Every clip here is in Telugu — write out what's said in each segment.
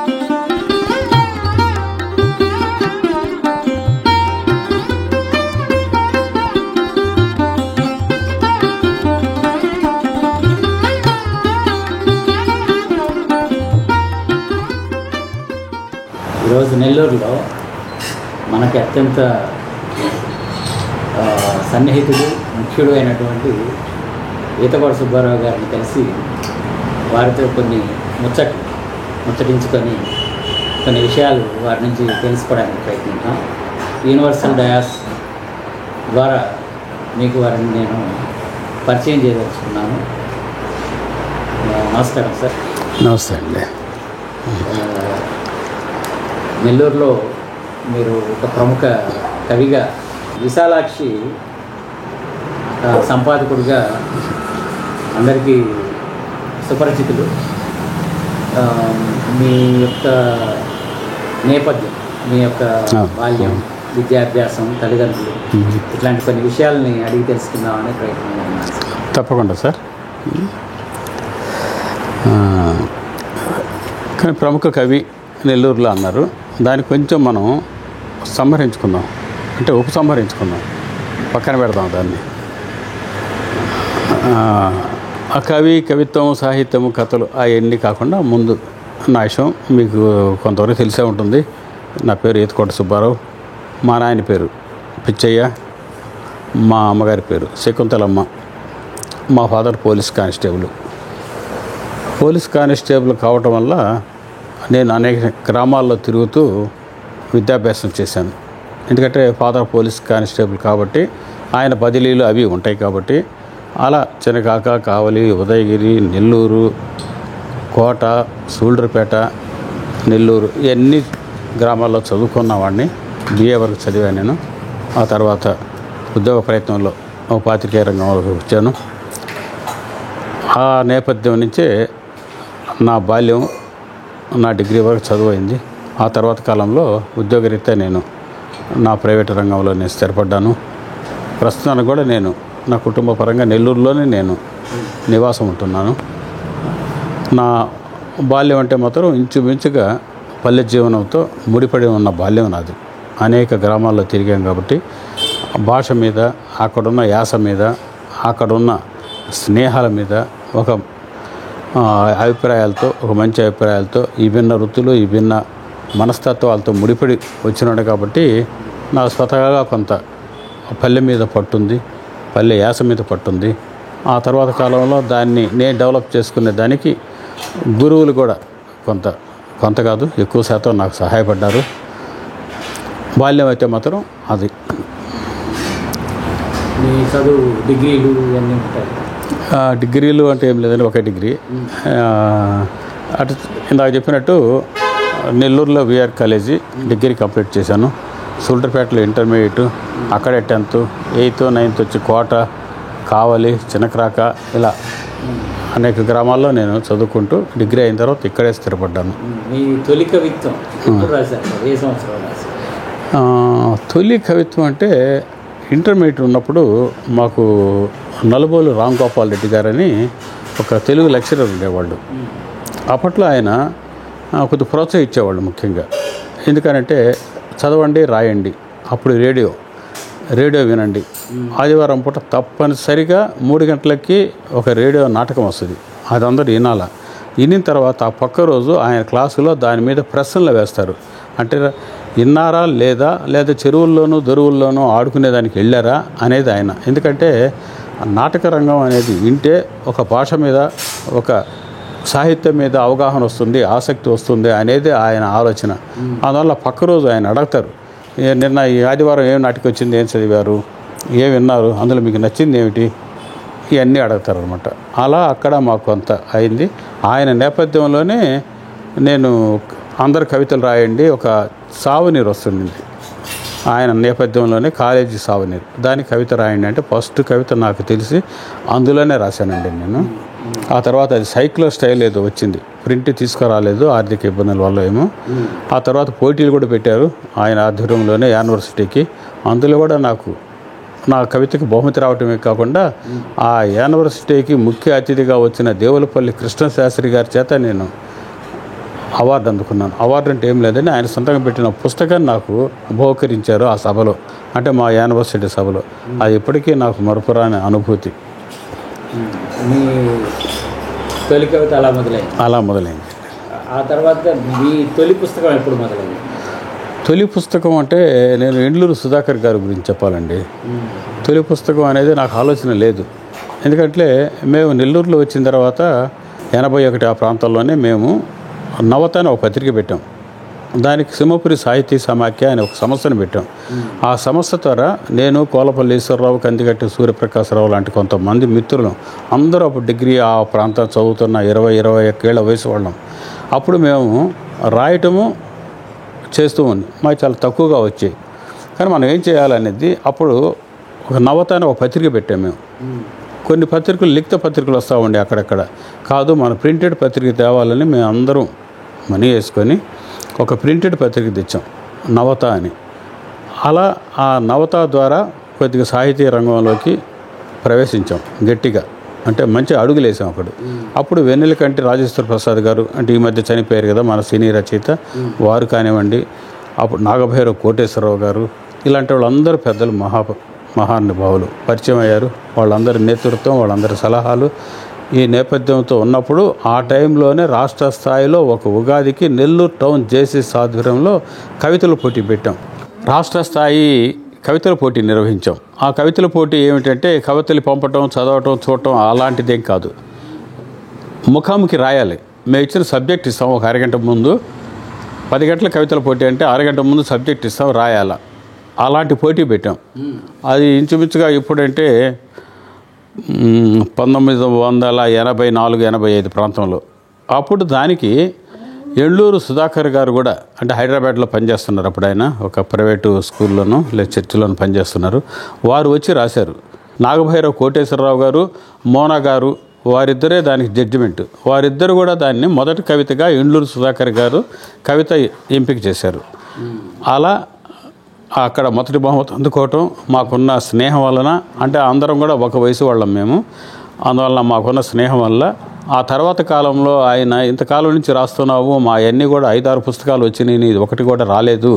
ఈరోజు నెల్లూరులో మనకి అత్యంత సన్నిహితుడు ముఖ్యుడు అయినటువంటి ఈతకోట సుబ్బారావు గారిని కలిసి వారితో కొన్ని ముచ్చటించుకొని కొన్ని విషయాలు వారి నుంచి తెలుసుకోవడానికి ప్రయత్నిద్దాం. యూనివర్సల్ డయాస్ ద్వారా మీకు వారిని నేను పరిచయం చేయదలుచుకున్నాను. నమస్కారం సార్. నమస్తే అండి. నెల్లూరులో మీరు ఒక ప్రముఖ కవిగా, విశాలాక్షి సంపాదకుడిగా అందరికీ సుపరిచితులు. మీ యొక్క నేపథ్యం, మీ యొక్క బాల్యం, విద్యాభ్యాసం, తల్లిదండ్రులు, ఇట్లాంటి కొన్ని విషయాలని అడిగి తెలుసుకుందామనే ప్రయత్నం ఉన్నాను. తప్పకుండా సార్. కానీ ప్రముఖ కవి నెల్లూరులో అన్నారు. దాన్ని కొంచెం మనం సంహరించుకుందాం, అంటే ఉపసంహరించుకుందాం, పక్కన పెడదాం దాన్ని. ఆ కవిత్వం, సాహిత్యము, కథలు అవన్నీ కాకుండా ముందు నా విషయం మీకు కొంతవరకు తెలిసే ఉంటుంది. నా పేరు ఈతకోట సుబ్బారావు. మా నాయన పేరు పిచ్చయ్య, మా అమ్మగారి పేరు శకుంతలమ్మ. మా ఫాదర్ పోలీస్ కానిస్టేబుల్ కావటం వల్ల నేను అనేక గ్రామాల్లో తిరుగుతూ విద్యాభ్యాసం చేశాను. ఎందుకంటే ఫాదర్ పోలీస్ కానిస్టేబుల్ కాబట్టి ఆయన బదిలీలు అవి ఉంటాయి కాబట్టి అలా చినకాక, కావలి, ఉదయగిరి, నెల్లూరు, కోట, సూళ్ళూరుపేట, నెల్లూరు ఇవన్నీ గ్రామాల్లో చదువుకున్నవాడిని. బిఏ వరకు చదివాను నేను. ఆ తర్వాత ఉద్యోగ ప్రయత్నంలో పాత్రికేయ రంగంలోకి వచ్చాను. ఆ నేపథ్యం నుంచే నా బాల్యం, నా డిగ్రీ వరకు చదువు అయింది. ఆ తర్వాత కాలంలో ఉద్యోగరీత్యా నేను నా ప్రైవేట్ రంగంలో నేను స్థిరపడ్డాను. ప్రస్తుతానికి కూడా నేను నా కుటుంబ పరంగా నెల్లూరులోనే నేను నివాసం ఉంటున్నాను. నా బాల్యం అంటే మాత్రం ఇంచుమించుగా పల్లె జీవనంతో ముడిపడి ఉన్న బాల్యం నాది. అనేక గ్రామాల్లో తిరిగాం కాబట్టి భాష మీద, అక్కడున్న యాస మీద, అక్కడున్న స్నేహాల మీద ఒక అభిప్రాయాలతో, ఒక మంచి అభిప్రాయాలతో, ఈ భిన్న వృత్తులు, ఈ భిన్న మనస్తత్వాలతో ముడిపడి వచ్చినాడు కాబట్టి నా స్వతహాగా కొంత పల్లె మీద పట్టుంది, పల్లె యాస మీద పట్టుంది. ఆ తర్వాత కాలంలో దాన్ని నేను డెవలప్ చేసుకునే దానికి గురువులు కూడా కొంత కాదు, ఎక్కువ శాతం నాకు సహాయపడ్డారు. బాల్యం అయితే మాత్రం అది. మీ చదువు డిగ్రీలు ఇవన్నీ ఉంటాయి? డిగ్రీలు అంటే ఏం లేదండి, ఒకే డిగ్రీ. అటు ఇందాక చెప్పినట్టు నెల్లూరులో విఆర్ కాలేజీ డిగ్రీ కంప్లీట్ చేశాను. సూళ్ళూరుపేటలో ఇంటర్మీడియట్, అక్కడే 10th, 8th, 9th వచ్చి కోట, కావలి, చినకరాక ఇలా అనేక గ్రామాల్లో నేను చదువుకుంటూ డిగ్రీ అయిన తర్వాత ఇక్కడే స్థిరపడ్డాను. మీ తొలి కవిత్వం ఎప్పుడు రాశారు? ఏ సంవత్సరం రాశారు? తొలి కవిత్వం అంటే ఇంటర్మీడియట్ ఉన్నప్పుడు మాకు నలుబోలు రామ్ గోపాల్ రెడ్డి గారని ఒక తెలుగు లెక్చరర్ ఉండేవాళ్ళు. అప్పట్లో ఆయన కొద్ది ప్రోత్సహించేవాళ్ళు ముఖ్యంగా. ఎందుకనంటే చదవండి, రాయండి, అప్పుడు రేడియో వినండి, ఆదివారం పూట తప్పనిసరిగా 3 గంటలకి ఒక రేడియో నాటకం వస్తుంది, అది అందరూ వినాలా. వినిన తర్వాత ఆ పక్క రోజు ఆయన క్లాసులో దాని మీద ప్రశ్నలు వేస్తారు. అంటే విన్నారా లేదా చెరువుల్లోనూ దొరువుల్లోనూ ఆడుకునేదానికి వెళ్ళారా అనేది ఆయన. ఎందుకంటే నాటక రంగం అనేది వింటే ఒక భాష మీద, ఒక సాహిత్యం మీద అవగాహన వస్తుంది, ఆసక్తి వస్తుంది అనేది ఆయన ఆలోచన. అందువల్ల పక్క రోజు ఆయన అడుగుతారు, నిన్న ఈ ఆదివారం ఏం నాటికి వచ్చింది, ఏం చదివారు, ఏం విన్నారు, అందులో మీకు నచ్చింది ఏమిటి, ఇవన్నీ అడుగుతారనమాట. అలా అక్కడ మాకు కొంత అయింది. ఆయన నేపథ్యంలోనే నేను అందరు కవితలు రాయండి, ఒక సావనీరు వస్తుంది ఆయన నేపథ్యంలోనే, కాలేజీ సావనీరు, దానికి కవిత రాయండి అంటే ఫస్ట్ కవిత నాకు తెలిసి అందులోనే రాశానండి నేను. ఆ తర్వాత అది సైక్లో స్టైల్ ఏదో వచ్చింది, ప్రింట్ తీసుకురాలేదు ఆర్థిక ఇబ్బందుల వల్ల ఏమో. ఆ తర్వాత పోటీలు కూడా పెట్టారు ఆయన ఆధ్వర్యంలోనే యూనివర్సిటీకి. అందులో కూడా నాకు నా కవితకి బహుమతి రావటమే కాకుండా ఆ యూనివర్సిటీకి ముఖ్య అతిథిగా వచ్చిన దేవులపల్లి కృష్ణశాస్త్రి గారి చేత నేను అవార్డు అందుకున్నాను. అవార్డు అంటే ఏం లేదని ఆయన సొంతంగా పెట్టిన పుస్తకాన్ని నాకు బహుకరించారు ఆ సభలో, అంటే మా యూనివర్సిటీ సభలో. అది ఇప్పటికీ నాకు మరపురాని అనుభూతి. మీ తొలి కవిత అలా మొదలైంది. ఆ తర్వాత మీ తొలి పుస్తకం ఎప్పుడు మొదలైంది? తొలి పుస్తకం అంటే నేను ఎండ్లూరు సుధాకర్ గారి గురించి చెప్పాలండి. తొలి పుస్తకం అనేది నాకు ఆలోచన లేదు. ఎందుకంటే మేము నెల్లూరులో వచ్చిన తర్వాత 81 ఆ ప్రాంతంలోనే మేము నవత అని ఒక పత్రిక పెట్టాం. దానికి సింహపురి సాహితీ సమాఖ్య అనే ఒక సంస్థను పెట్టాం. ఆ సంస్థ ద్వారా నేను, కోలపల్లి ఈశ్వరరావు, కందిగట్టి సూర్యప్రకాశరావు లాంటి కొంతమంది మిత్రులు అందరూ అప్పుడు డిగ్రీ ఆ ప్రాంతం చదువుతున్న 20-21 ఏళ్ల వయసు వాళ్ళం. అప్పుడు మేము రాయటము చేస్తూ ఉంది, మాకు చాలా తక్కువగా వచ్చాయి. కానీ మనం ఏం చేయాలనేది అప్పుడు ఒక నవత అని ఒక పత్రిక పెట్టాం మేము. కొన్ని పత్రికలు లిఖిత పత్రికలు వస్తూ ఉండే అక్కడక్కడ, కాదు మన ప్రింటెడ్ పత్రిక తేవాలని మేము అందరం మనీ వేసుకొని ఒక ప్రింటెడ్ పత్రిక తెచ్చాం, నవత అని. అలా ఆ నవత ద్వారా కొద్దిగా సాహితీ రంగంలోకి ప్రవేశించాం గట్టిగా, అంటే మంచి అడుగులు వేసాం అక్కడ. అప్పుడు వెన్నెలకంటి రాజేశ్వర ప్రసాద్ గారు, అంటే ఈ మధ్య చనిపోయారు కదా మన సినీ రచయిత, వారు కానివ్వండి, అప్పుడు నాగభైరవ కోటేశ్వరరావు గారు, ఇలాంటి వాళ్ళందరూ పెద్దలు మహానుభావులు పరిచయం అయ్యారు. వాళ్ళందరి నేతృత్వం, వాళ్ళందరి సలహాలు ఈ నేపథ్యంతో ఉన్నప్పుడు ఆ టైంలోనే రాష్ట్ర స్థాయిలో ఒక ఉగాదికి నెల్లూరు టౌన్ జేసీస్ ఆధ్వర్యంలో కవితల పోటీ పెట్టాం. రాష్ట్ర స్థాయి కవితల పోటీ నిర్వహించాం. ఆ కవితల పోటీ ఏమిటంటే కవితలు పంపటం, చదవటం, చూడటం అలాంటిదేం కాదు, ముఖాముఖి రాయాలి. మేము ఇచ్చిన సబ్జెక్ట్ ఇస్తాం. ఒక అరగంట ముందు 10 గంటల కవితల పోటీ అంటే అరగంట ముందు సబ్జెక్ట్ ఇస్తాం, రాయాల. అలాంటి పోటీ పెట్టాం. అది ఇంచుమించుగా ఇప్పుడంటే 1984-85 ప్రాంతంలో. అప్పుడు దానికి ఎండ్లూరు సుధాకర్ గారు కూడా, అంటే హైదరాబాద్లో పనిచేస్తున్నారు అప్పుడు ఆయన, ఒక ప్రైవేటు స్కూల్లోనూ లేదా చర్చిలోనూ పనిచేస్తున్నారు. వారు వచ్చి రాశారు. నాగభైరవ కోటేశ్వరరావు గారు, మోనా గారు, వారిద్దరే దానికి జడ్జిమెంట్. వారిద్దరు కూడా దాన్ని మొదటి కవితగా ఎండ్లూరు సుధాకర్ గారు కవిత ఎంపిక చేశారు. అలా అక్కడ మొదటి బహుమతి అందుకోవటం మాకున్న స్నేహం వలన, అంటే అందరం కూడా ఒక వయసు వాళ్ళం మేము, అందువల్ల మాకున్న స్నేహం వల్ల ఆ తర్వాత కాలంలో ఆయన ఇంతకాలం నుంచి రాస్తున్నావు, మా అన్నీ కూడా 5-6 పుస్తకాలు వచ్చినాయి, ఇది ఒకటి కూడా రాలేదు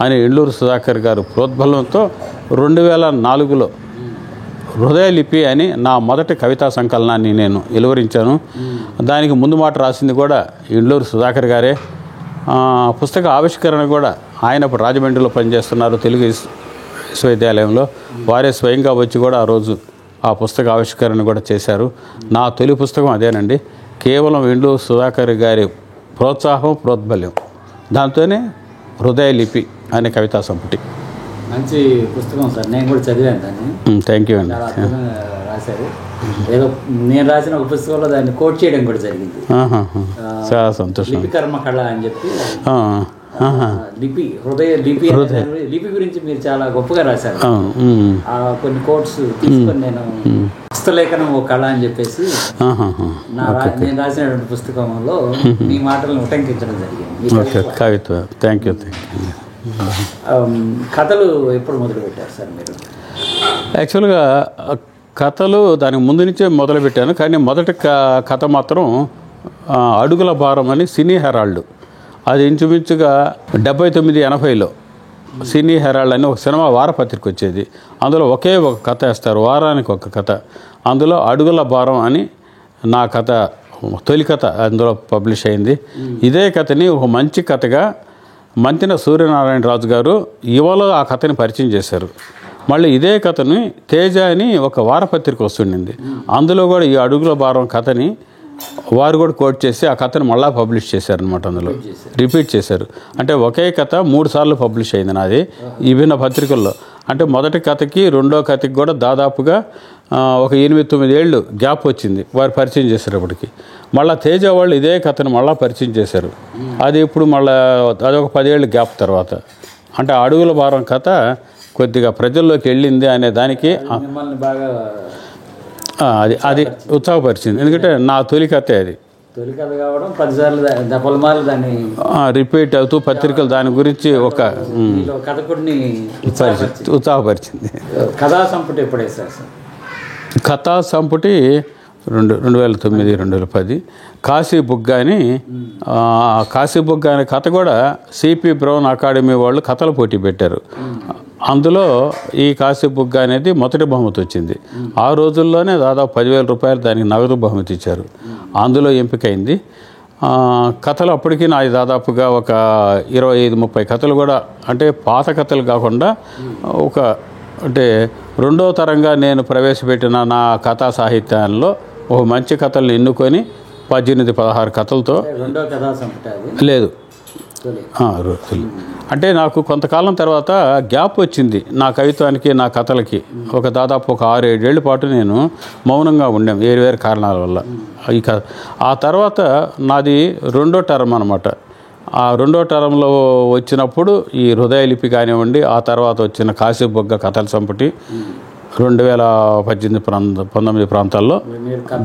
అని ఎండ్లూరు సుధాకర్ గారు ప్రోద్బలంతో 2004లో హృదయలిపి అని నా మొదటి కవితా సంకలనాన్ని నేను వెలువరించాను. దానికి ముందు మాట రాసింది కూడా ఎండ్లూరు సుధాకర్ గారే. పుస్తక ఆవిష్కరణ కూడా ఆయన ఇప్పుడు రాజమండ్రిలో పనిచేస్తున్నారు తెలుగు విశ్వవిద్యాలయంలో, వారే స్వయంగా వచ్చి కూడా ఆ రోజు ఆ పుస్తక ఆవిష్కరణ కూడా చేశారు. నా తొలి పుస్తకం అదేనండి. కేవలం ఎండ్లూరు సుధాకర్ గారి ప్రోత్సాహం, ప్రోద్బల్యం, దాంతోనే హృదయలిపి అనే కవితా సంపుటి. మంచి పుస్తకం సార్, నేను కూడా చదివాను దాన్ని. థ్యాంక్ యూ అండి. రాశారు. ఏదో నేను రాసిన ఒక పుస్తకంలో దాన్ని కోట్ చేయడం కూడా జరిగింది. చాలా సంతోషం. లిపి కర్మ కళ అని చెప్పి, లిపి లిపి గురించి మీరు చాలా గొప్పగా రాశారు. కొన్ని కోట్స్ తీసుకొని నేను హస్తలేఖనం ఓ కళ అని చెప్పేసి నేను రాసినటువంటి పుస్తకంలో మీ మాటలను ఉటంకించడం జరిగింది. కవిత. Thank you. కథలు ఎప్పుడు మొదలు పెట్టారు సార్ మీరు? యాక్చువల్గా కథలు దానికి ముందు నుంచే మొదలుపెట్టాను, కానీ మొదటి కథ మాత్రం అడుగుల భారం అని సినీ హెరాల్డ్, అది ఇంచుమించుగా 79-80లో సినీ హెరాల్డ్ అని ఒక సినిమా వారపత్రిక వచ్చేది. అందులో ఒకే ఒక కథ వేస్తారు, వారానికి ఒక కథ. అందులో అడుగుల భారం అని నా కథ తొలి కథ అందులో పబ్లిష్ అయింది. ఇదే కథని ఒక మంచి కథగా మంతిన సూర్యనారాయణ రాజు గారు యువలో ఆ కథని పరిచయం చేశారు. మళ్ళీ ఇదే కథని తేజ అని ఒక వారపత్రిక వస్తుండింది, అందులో కూడా ఈ అడుగుల భారం కథని వారు కూడా కోట్ చేసి ఆ కథను మళ్ళీ పబ్లిష్ చేశారనమాట. అందులో రిపీట్ చేశారు. అంటే ఒకే కథ 3 సార్లు పబ్లిష్ అయింది నాది విభిన్న పత్రికల్లో. అంటే మొదటి కథకి రెండో కథకి కూడా దాదాపుగా ఒక 8-9 ఏళ్ళు గ్యాప్ వచ్చింది వారు పరిచయం చేసేటప్పటికి. మళ్ళీ తేజ వాళ్ళు ఇదే కథను మళ్ళీ పరిచయం చేశారు. అది ఇప్పుడు మళ్ళీ అదొక 10 ఏళ్ళు గ్యాప్ తర్వాత. అంటే అడుగుల భారం కథ కొద్దిగా ప్రజల్లోకి వెళ్ళింది అనే దానికి అది ఉత్సాహపరిచింది. ఎందుకంటే నా తొలి కథే అది. తొలి కథ కావడం 10 సార్లు పలుమార్లు దాన్ని రిపీట్ అవుతూ పత్రికలు దాని గురించి ఒక కథకుడిని ఉత్సాహపరిచింది. కథా సంపుటి ఎప్పుడు వేశారు సార్? కథా సంపుటి 2009-2010. కాశీ బుగ్గ అని కాశీ బుగ్గ అనే కథ కూడా సిపి బ్రౌన్ అకాడమీ వాళ్ళు కథల పోటీ పెట్టారు. అందులో ఈ కాశీ బుగ్గ అనేది మొదటి బహుమతి వచ్చింది. ఆ రోజుల్లోనే దాదాపు 10,000 రూపాయలు దానికి నగదు బహుమతి ఇచ్చారు. అందులో ఎంపికైంది. కథలు అప్పటికి నాది దాదాపుగా ఒక 25-30 కథలు కూడా, అంటే పాత కథలు కాకుండా ఒక అంటే రెండో తరంగా నేను ప్రవేశపెట్టిన నా కథా సాహిత్యంలో ఒక మంచి కథలను ఎన్నుకొని 18-16 కథలతో. రెండో కథా సంపుట లేదు, అంటే నాకు కొంతకాలం తర్వాత గ్యాప్ వచ్చింది నా కవిత్వానికి, నా కథలకి. ఒక దాదాపు ఒక 6-7 ఏళ్ల పాటు నేను మౌనంగా ఉండాం వేరు కారణాల వల్ల. ఆ తర్వాత నాది రెండో టర్మ్ అనమాట. ఆ రెండో టర్మ్లో వచ్చినప్పుడు ఈ హృదయలిపి కానివ్వండి, ఆ తర్వాత వచ్చిన కాశీ బొగ్గ కథల సంపుటి 2018-19 ప్రాంతాల్లో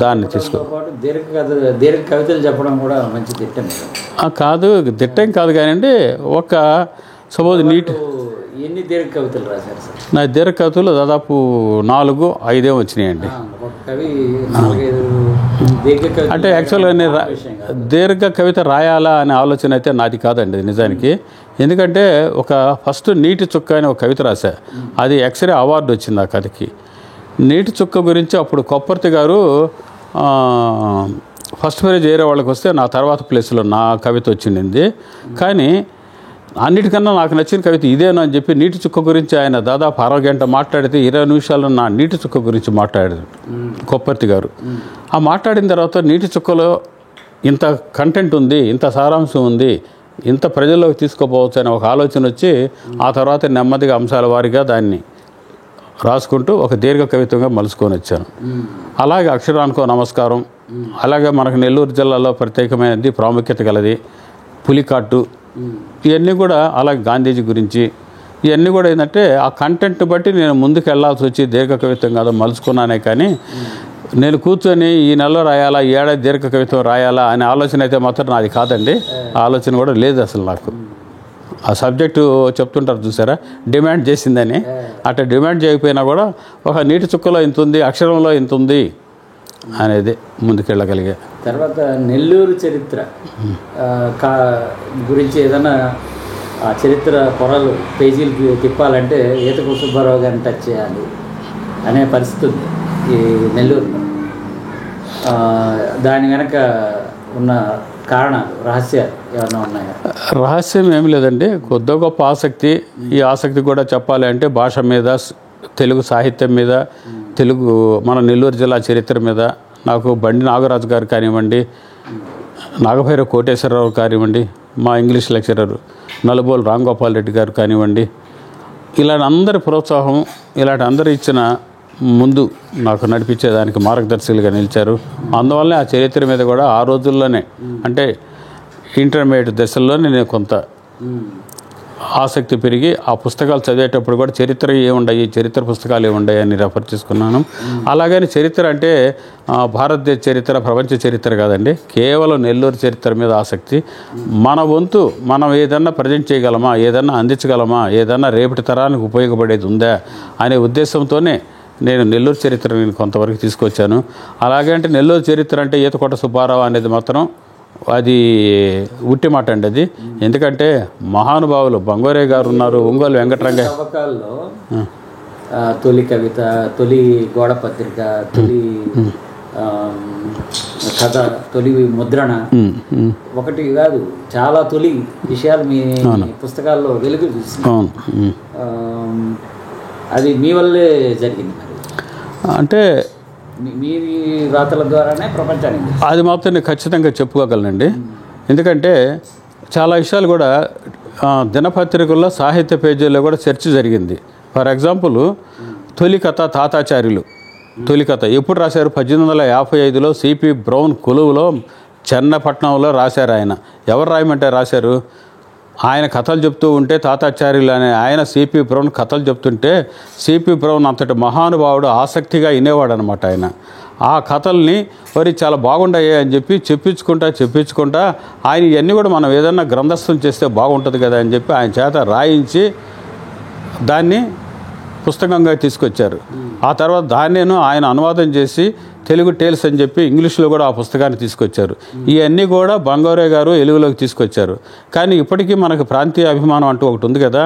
దాన్ని తీసుకో. దీర్ఘ కవితలు చెప్పడం కూడా మంచి దిట్టం కాదు, దిట్టం కాదు కానివ్వండి. ఒక సపోజ్ ఎన్ని దీర్ఘ కవితలు రాశారు సార్? నా దీర్ఘ కవితలు దాదాపు 4-5 వచ్చినాయండి. అంటే యాక్చువల్గా నేను దీర్ఘ కవిత రాయాలా అనే ఆలోచన అయితే నాది కాదండి నిజానికి. ఎందుకంటే ఒక ఫస్ట్ నీటి చుక్క అని ఒక కవిత రాశా. అది ఎక్స్రే అవార్డు వచ్చింది ఆ కథకి. నీటి చుక్క గురించి అప్పుడు కొప్పర్తి గారు ఫస్ట్ ప్రైజ్ వేరే వాళ్ళకి వస్తే నా తర్వాత ప్లేస్లో నా కవిత వచ్చింది. కానీ అన్నిటికన్నా నాకు నచ్చిన కవిత ఇదేనా అని చెప్పి నీటి చుక్క గురించి ఆయన దాదాపు 60 గంట మాట్లాడితే 20 నిమిషాలు నా నీటి చుక్క గురించి మాట్లాడారు కొప్పర్తి గారు. ఆ మాట్లాడిన తర్వాత నీటి చుక్కలో ఇంత కంటెంట్ ఉంది, ఇంత సారాంశం ఉంది, ఇంత ప్రజల్లోకి తీసుకుపోవచ్చు అనే ఒక ఆలోచన వచ్చి ఆ తర్వాత నెమ్మదిగా అంశాల వారీగా దాన్ని రాసుకుంటూ ఒక దీర్ఘ కవిత్వంగా మలుచుకొని వచ్చాను. అలాగే అక్షరానికో నమస్కారం, అలాగే మనకు నెల్లూరు జిల్లాలో ప్రత్యేకమైనది ప్రాముఖ్యత గలది పులికాట్టు, ఇవన్నీ కూడా అలాగే గాంధీజీ గురించి ఇవన్నీ కూడా ఏంటంటే ఆ కంటెంట్ని బట్టి నేను ముందుకు వెళ్ళాల్సి వచ్చి దీర్ఘ కవిత్వం కాదు మలుచుకున్నానే. కానీ నేను కూర్చొని ఈ నెలలో రాయాలా, ఈ ఏడాది దీర్ఘ కవిత్వం రాయాలా అనే ఆలోచన అయితే మాత్రం నాది కాదండి. ఆ ఆలోచన కూడా లేదు అసలు నాకు. ఆ సబ్జెక్టు చెప్తుంటారు చూసారా, డిమాండ్ చేసిందని. అట్లా డిమాండ్ చేయకపోయినా కూడా ఒక నీటి చుక్కలో ఇంత ఉంది, అక్షరంలో ఇంత ఉంది అనేది ముందుకెళ్ళగలిగే. తర్వాత నెల్లూరు చరిత్ర గురించి ఏదైనా ఆ చరిత్ర పొరలు పేజీలు తిప్పాలంటే ఈతకు సుబ్బారావు గారిని టచ్ చేయాలి అనే పరిస్థితి ఉంది ఈ నెల్లూరులో. దాని వెనక ఉన్న కారణాలు, రహస్యాలు ఏమైనా ఉన్నాయా? రహస్యం ఏమి లేదండి, కొద్ది గొప్ప ఆసక్తి. ఈ ఆసక్తి కూడా చెప్పాలి అంటే భాష మీద, తెలుగు సాహిత్యం మీద, తెలుగు మన నెల్లూరు జిల్లా చరిత్ర మీద నాకు బండి నాగరాజు గారు కానివ్వండి, నాగభైరవ కోటేశ్వరరావు కానివ్వండి, మా ఇంగ్లీష్ లెక్చరర్ నలుబోలు రాంగోపాల్ రెడ్డి గారు కానివ్వండి, ఇలాంటి అందరి ప్రోత్సాహం, ఇలాంటి అందరు ఇచ్చిన ముందు నాకు నడిపించేదానికి మార్గదర్శకులుగా నిలిచారు. అందువల్లనే ఆ చరిత్ర మీద కూడా ఆ రోజుల్లోనే అంటే ఇంటర్మీడియట్ దశల్లోనే నేను కొంత ఆసక్తి పెరిగి ఆ పుస్తకాలు చదివేటప్పుడు కూడా చరిత్ర ఏముండయి, చరిత్ర పుస్తకాలు ఏముండయి అని రెఫర్ చేసుకున్నాను. అలాగని చరిత్ర అంటే భారతదేశ చరిత్ర, ప్రపంచ చరిత్ర కాదండి, కేవలం నెల్లూరు చరిత్ర మీద ఆసక్తి. మన వంతు మనం ఏదన్నా ప్రజెంట్ చేయగలమా, ఏదన్నా అందించగలమా, ఏదన్నా రేపటి తరానికి ఉపయోగపడేది ఉందా అనే ఉద్దేశంతోనే నేను నెల్లూరు చరిత్రని కొంతవరకు తీసుకొచ్చాను. అలాగే అంటే నెల్లూరు చరిత్ర అంటే ఈతకోట సుబ్బారావు అనేది మాత్రం అది ఉట్టి మాట అండి అది. ఎందుకంటే మహానుభావులు బంగోరే గారు ఉన్నారు, ఒంగోలు వెంకటరంగ తొలి కవిత, తొలి గోడ పత్రిక, తొలి కథ, తొలి ముద్రణ, ఒకటి కాదు చాలా తొలి విషయాలు మీ పుస్తకాల్లో వెలుగు చూస్తున్నాయి. అది మీ వల్లే జరిగింది. అంటే మీ రాతల ద్వారానే ప్రపంచానికి అది మాత్రం నేను ఖచ్చితంగా చెప్పుకోగలనండి. ఎందుకంటే చాలా విషయాలు కూడా దినపత్రికల్లో సాహిత్య పేజీల్లో కూడా చర్చ జరిగింది. ఫర్ ఎగ్జాంపుల్ తొలి కథ తాతాచార్యులు తొలి కథ ఎప్పుడు రాశారు? 1855లో సిపి బ్రౌన్ కొలువులో చెన్నపట్నంలో రాశారు. ఆయన ఎవరు రాయమంటే రాశారు. ఆయన కథలు చెప్తూ ఉంటే తాతాచార్యులు అనే ఆయన సిపి బ్రౌన్ కథలు చెప్తుంటే సిపి బ్రౌన్ అంతటి మహానుభావుడు ఆసక్తిగా వినేవాడు అనమాట. ఆయన ఆ కథల్ని మరి చాలా బాగుంటాయి అని చెప్పి చెప్పించుకుంటా ఆయన ఇవన్నీ కూడా మనం ఏదన్నా గ్రంథస్థం చేస్తే బాగుంటుంది కదా అని చెప్పి ఆయన చేత రాయించి దాన్ని పుస్తకంగా తీసుకొచ్చారు. ఆ తర్వాత దాన్నేను ఆయన అనువాదం చేసి తెలుగు టేల్స్ అని చెప్పి ఇంగ్లీష్లో కూడా ఆ పుస్తకాన్ని తీసుకొచ్చారు. ఇవన్నీ కూడా బంగారే గారు వెలుగులోకి తీసుకొచ్చారు. కానీ ఇప్పటికీ మనకు ప్రాంతీయ అభిమానం అంటూ ఒకటి ఉంది కదా.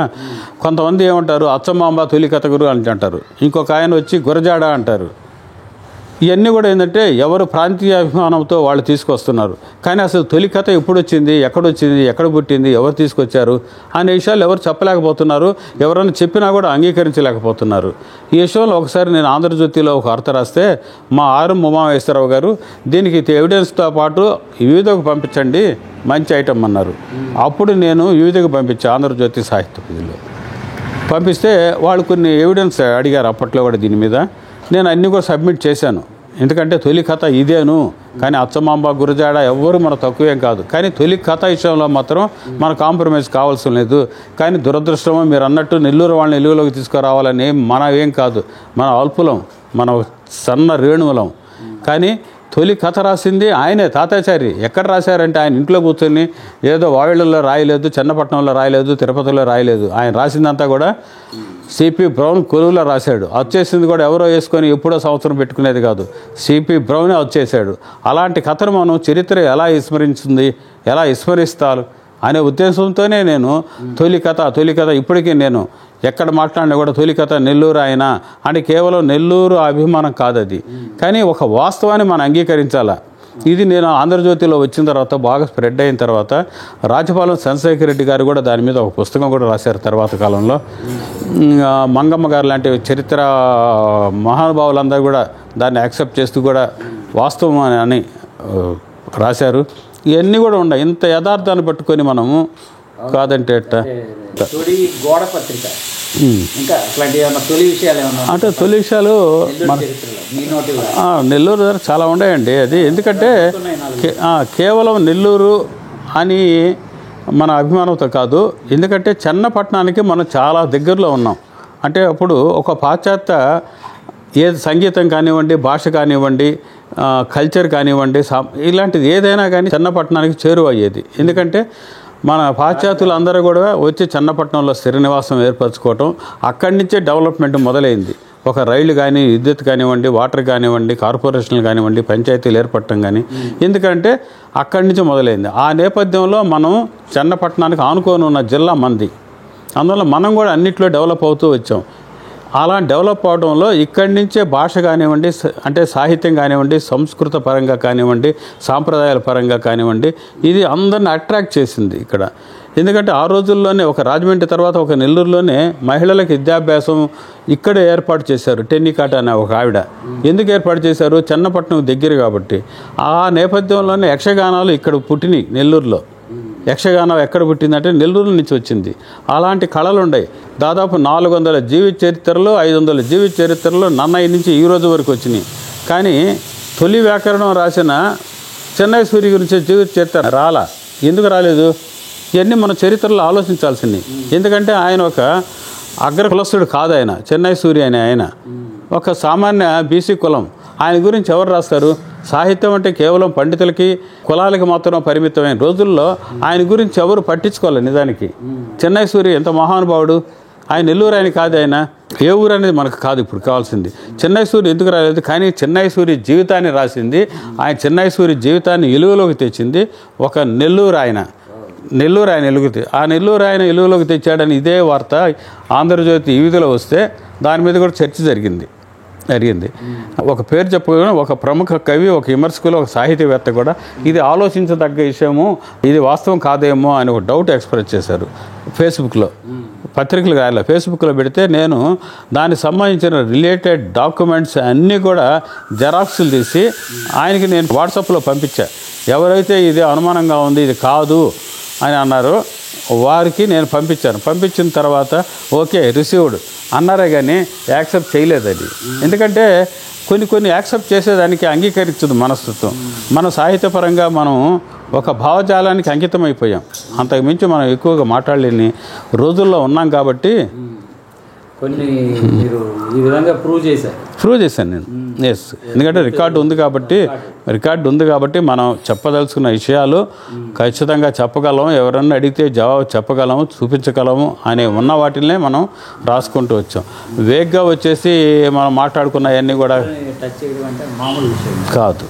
కొంతమంది ఏమంటారు, అచ్చమాంబ తొలి కథ గురు అని అంటారు. ఇంకొక ఆయన వచ్చి గురజాడ అంటారు. ఇవన్నీ కూడా ఏంటంటే ఎవరు ప్రాంతీయ అభిమానంతో వాళ్ళు తీసుకొస్తున్నారు. కానీ అసలు తొలి కథ ఎప్పుడు వచ్చింది, ఎక్కడొచ్చింది, ఎక్కడ పుట్టింది, ఎవరు తీసుకొచ్చారు అనే విషయాలు ఎవరు చెప్పలేకపోతున్నారు. ఎవరైనా చెప్పినా కూడా అంగీకరించలేకపోతున్నారు. ఈ విషయంలో ఒకసారి నేను ఆంధ్రజ్యోతిలో ఒక వార్త రాస్తే మా ఆర్ ఉమామహేశ్వరరావు గారు దీనికి ఎవిడెన్స్తో పాటు వివిధకు పంపించండి, మంచి ఐటమ్ అన్నారు. అప్పుడు నేను వివిధకు పంపించాను ఆంధ్రజ్యోతి సాహిత్య ప్రజల్లో. పంపిస్తే వాళ్ళు కొన్ని ఎవిడెన్స్ అడిగారు అప్పట్లో కూడా దీని మీద. నేను అన్నీ కూడా సబ్మిట్ చేశాను. ఎందుకంటే తొలి కథ ఇదేను, కానీ అచ్చమాంబ గురజాడ ఎవ్వరు మన తక్కువేం కాదు. కానీ తొలి కథ విషయంలో మాత్రం మన కాంప్రమైజ్ కావాల్సిన లేదు. కానీ దురదృష్టమో మీరు అన్నట్టు నెల్లూరు వాళ్ళని వెలుగులోకి తీసుకురావాలని ఏం కాదు. మన అల్పులం, మన సన్న రేణువులం. కానీ తొలి కథ రాసింది ఆయనే, తాతాచారి. ఎక్కడ రాశారంటే ఆయన ఇంట్లో కూర్చొని ఏదో వావిళ్ళలో రాయలేదు, చెన్నపట్నంలో రాయలేదు, తిరుపతిలో రాయలేదు. ఆయన రాసిందంతా కూడా సిపి బ్రౌన్ కొలువులో రాశాడు. వచ్చేసింది కూడా ఎవరో వేసుకొని ఎప్పుడో సంవత్సరం పెట్టుకునేది కాదు, సిపి బ్రౌనే వచ్చేసాడు. అలాంటి కథను మనం చరిత్ర ఎలా విస్మరించింది, ఎలా విస్మరిస్తారు అనే ఉద్దేశంతోనే నేను తొలి కథ ఇప్పటికీ నేను ఎక్కడ మాట్లాడినా కూడా తొలి కథ నెల్లూరు ఆయన అని కేవలం నెల్లూరు అభిమానం కాదు అది. కానీ ఒక వాస్తవాన్ని మనం అంగీకరించాలా. ఇది నేను ఆంధ్రజ్యోతిలో వచ్చిన తర్వాత బాగా స్ప్రెడ్ అయిన తర్వాత రాజపాలెం చంద్రశేఖర్ రెడ్డి గారు కూడా దాని మీద ఒక పుస్తకం కూడా రాశారు తర్వాత కాలంలో. మంగమ్మ గారు లాంటి చరిత్ర మహానుభావులందరూ కూడా దాన్ని యాక్సెప్ట్ చేస్తూ కూడా వాస్తవం అని రాశారు. ఇవన్నీ కూడా ఉన్నాయి. ఇంత యథార్థాన్ని పట్టుకొని మనము కాదంటే గోడ పత్రిక ఇంకా అట్లాంటి తొలి విషయాలు అంటే తొలి విషయాలు నెల్లూరు దగ్గర చాలా ఉన్నాయండి. అది ఎందుకంటే కేవలం నెల్లూరు అని మన అభిమానంతో కాదు. ఎందుకంటే చెన్నపట్నానికి మనం చాలా దగ్గరలో ఉన్నాం. అంటే అప్పుడు ఒక పాశ్చాత్య ఏది సంగీతం కానివ్వండి, భాష కానివ్వండి, కల్చర్ కానివ్వండి, ఇలాంటిది ఏదైనా కానీ చెన్నపట్నానికి చేరువయ్యేది. ఎందుకంటే మన పాశ్చాత్యులు అందరూ కూడా వచ్చి చెన్నపట్నంలో స్థిర నివాసం ఏర్పరచుకోవటం, అక్కడి నుంచే డెవలప్మెంట్ మొదలైంది. ఒక రైలు కానీ, విద్యుత్ కానివ్వండి, వాటర్ కానివ్వండి, కార్పొరేషన్లు కానివ్వండి, పంచాయతీలు ఏర్పడటం కానీ, ఎందుకంటే అక్కడి నుంచి మొదలైంది. ఆ నేపథ్యంలో మనం చెన్నపట్నానికి ఆనుకొని ఉన్న జిల్లా మంది, అందువల్ల మనం కూడా అన్నిట్లో డెవలప్ అవుతూ వచ్చాం. అలా డెవలప్ అవడంలో ఇక్కడి నుంచే భాష కానివ్వండి, అంటే సాహిత్యం కానివ్వండి, సంస్కృత పరంగా కానివ్వండి, సాంప్రదాయాల పరంగా కానివ్వండి, ఇది అందరిని అట్రాక్ట్ చేసింది ఇక్కడ. ఎందుకంటే ఆ రోజుల్లోనే ఒక రాజమండ్రి తర్వాత ఒక నెల్లూరులోనే మహిళలకు విద్యాభ్యాసం ఇక్కడే ఏర్పాటు చేశారు. టెన్నికాట అనే ఒక ఆవిడ. ఎందుకు ఏర్పాటు చేశారు? చెన్నపట్నం దగ్గర కాబట్టి. ఆ నేపథ్యంలోనే యక్షగానాలు ఇక్కడ పుట్టినాయి నెల్లూరులో. యక్షగానం ఎక్కడ పుట్టిందంటే నెల్లూరు నుంచి వచ్చింది. అలాంటి కళలు ఉన్నాయి. దాదాపు 400 జీవిత చరిత్రలో 500 జీవిత చరిత్రలో నన్నయ్య నుంచి ఈ రోజు వరకు వచ్చినాయి. కానీ తొలి వ్యాకరణం రాసిన చెన్నై సూర్య గురించి జీవిత చరిత్ర రాలా. ఎందుకు రాలేదు? ఇవన్నీ మన చరిత్రలో ఆలోచించాల్సింది. ఎందుకంటే ఆయన ఒక అగ్ర కులస్తుడు కాదు. ఆయన చెన్నై సూర్య అనే ఆయన ఒక సామాన్య బీసీ కులం. ఆయన గురించి ఎవరు రాస్తారు? సాహిత్యం అంటే కేవలం పండితులకి, కులాలకి మాత్రం పరిమితమైన రోజుల్లో ఆయన గురించి ఎవరు పట్టించుకోవాలి. నిజానికి చెన్నై సూర్య ఎంత మహానుభావుడు. ఆయన నెల్లూరు ఆయన కాదు. ఆయన ఏ ఊరు అనేది మనకు కాదు ఇప్పుడు కావాల్సింది. చెన్నై సూర్య ఎందుకు రాలేదు? కానీ చెన్నై సూర్య జీవితాన్ని రాసింది, ఆయన చెన్నై సూర్య జీవితాన్ని వెలుగులోకి తెచ్చింది ఒక నెల్లూరు ఆయన. ఆ నెల్లూరు ఆయన వెలుగులోకి తెచ్చాడని ఇదే వార్త ఆంధ్రజ్యోతి వివిధలో వస్తే దాని మీద కూడా చర్చ జరిగింది. ఒక పేరు చెప్పుకొని ఒక ప్రముఖ కవి, ఒక విమర్శకులు, ఒక సాహితీవేత్త కూడా ఇది ఆలోచించదగ్గ విషయము, ఇది వాస్తవం కాదేమో అని ఒక డౌట్ ఎక్స్ప్రెస్ చేశారు ఫేస్బుక్లో. పత్రికలు రాయాలి, ఫేస్బుక్లో పెడితే నేను దానికి సంబంధించిన రిలేటెడ్ డాక్యుమెంట్స్ అన్నీ కూడా జెరాక్స్లు తీసి ఆయనకి నేను వాట్సాప్లో పంపించా. ఎవరైతే ఇది అనుమానంగా ఉంది, ఇది కాదు అని అన్నారో వారికి నేను పంపించాను. పంపించిన తర్వాత ఓకే రిసీవ్డ్ అన్నారే కానీ యాక్సెప్ట్ చేయలేదు అది. ఎందుకంటే కొన్ని యాక్సెప్ట్ చేసేదానికి అంగీకరించదు మనస్తత్వం. మన సాహిత్యపరంగా మనం ఒక భావజాలానికి అంకితం అయిపోయాం. అంతకుమించి మనం ఎక్కువగా మాట్లాడలేని రోజుల్లో ఉన్నాం కాబట్టి కొన్ని మీరు ఈ విధంగా ప్రూవ్ చేశాను నేను. ఎస్, ఎందుకంటే రికార్డు ఉంది కాబట్టి మనం చెప్పదలుచుకున్న విషయాలు ఖచ్చితంగా చెప్పగలం, ఎవరన్నా అడిగితే జవాబు చెప్పగలము, చూపించగలము అనే ఉన్న వాటినే మనం రాసుకుంటూ వచ్చాం. వేగ్గా వచ్చేసి మనం మాట్లాడుకున్నవన్నీ కూడా టచ్ చేయడం అంటే మామూలు విషయం కాదు.